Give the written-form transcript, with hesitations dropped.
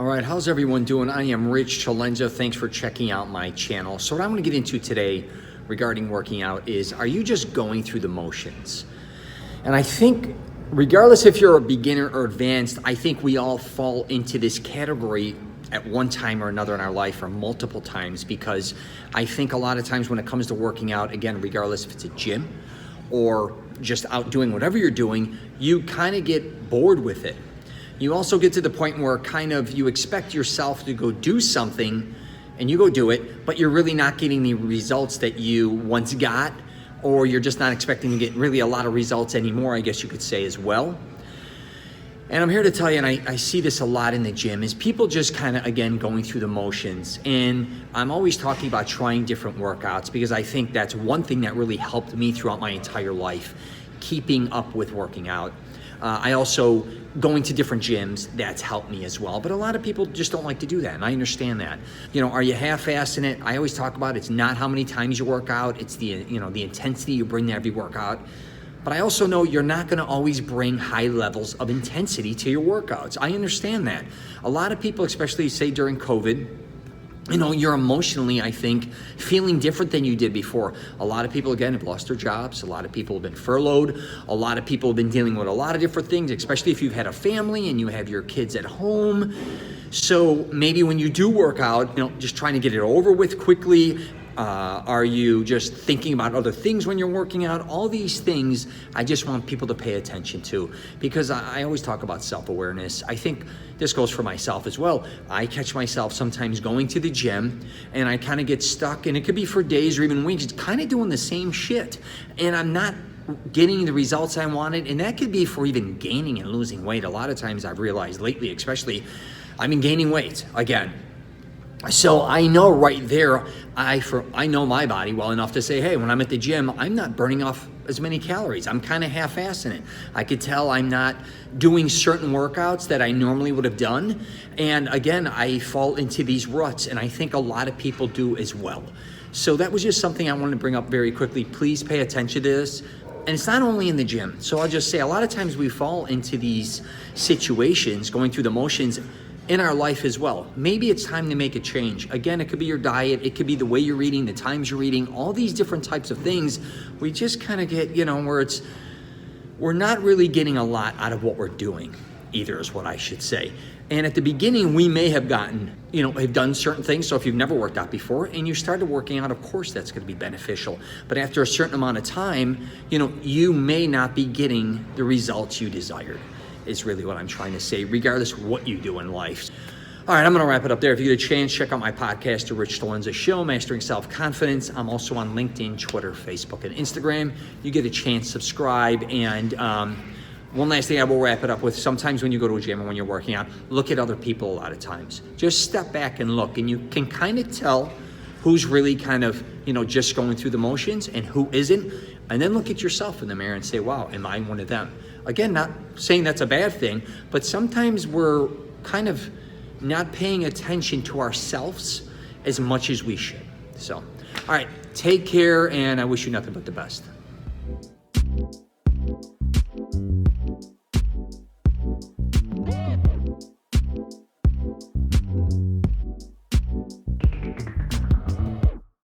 All right, how's everyone doing? I am Rich Celenza. Thanks for checking out my channel. So what I'm going to get into today regarding working out is, are you just going through the motions? And I think regardless if you're a beginner or advanced, I think we all fall into this category at one time or another in our life, or multiple times, because I think a lot of times when it comes to working out, again, regardless if it's a gym or just out doing whatever you're doing, you kind of get bored with it. You also get to the point where kind of you expect yourself to go do something and you go do it, but you're really not getting the results that you once got, or you're just not expecting to get really a lot of results anymore, I guess you could say as well. And I'm here to tell you, and I see this a lot in the gym, is people just kind of, again, going through the motions. And I'm always talking about trying different workouts, because I think that's one thing that really helped me throughout my entire life, keeping up with working out. I also, going to different gyms, that's helped me as well. But a lot of people just don't like to do that, and I understand that. You know, are you half-assing it? I always talk about it's not how many times you work out, it's the, the intensity you bring to every workout. But I also know you're not gonna always bring high levels of intensity to your workouts. I understand that. A lot of people, especially say during COVID, you're emotionally, I think, feeling different than you did before. A lot of people, again, have lost their jobs. A lot of people have been furloughed. A lot of people have been dealing with a lot of different things, especially if you've had a family and you have your kids at home. So maybe when you do work out, just trying to get it over with quickly. Are you just thinking about other things when you're working out? All these things I just want people to pay attention to, because I always talk about self-awareness. I think this goes for myself as well. I catch myself sometimes going to the gym and I kind of get stuck, and it could be for days or even weeks, kind of doing the same shit, and I'm not getting the results I wanted. And that could be for even gaining and losing weight. A lot of times I've realized lately, especially, I've been gaining weight again. So I know right there, I know my body well enough to say, hey, when I'm at the gym, I'm not burning off as many calories. I'm kind of half-assing it. I could tell I'm not doing certain workouts that I normally would have done. And again, I fall into these ruts, and I think a lot of people do as well. So that was just something I wanted to bring up very quickly. Please pay attention to this. And it's not only in the gym. So I'll just say, a lot of times we fall into these situations, going through the motions, in our life as well. Maybe it's time to make a change. Again, it could be your diet, it could be the way you're eating, the times you're eating, all these different types of things. We just kind of get, where we're not really getting a lot out of what we're doing either, is what I should say. And at the beginning, we may have gotten, have done certain things. So if you've never worked out before and you started working out, of course, that's going to be beneficial. But after a certain amount of time, you may not be getting the results you desired, is really what I'm trying to say, regardless of what you do in life. All right, I'm gonna wrap it up there. If you get a chance, check out my podcast, The Rich Celenza Show, Mastering Self-Confidence. I'm also on LinkedIn, Twitter, Facebook, and Instagram. You get a chance, subscribe. And one last thing I will wrap it up with, sometimes when you go to a gym and when you're working out, look at other people a lot of times. Just step back and look, and you can kind of tell who's really kind of, just going through the motions and who isn't. And then look at yourself in the mirror and say, wow, am I one of them? Again, not saying that's a bad thing, but sometimes we're kind of not paying attention to ourselves as much as we should. So, all right, take care, and I wish you nothing but the best.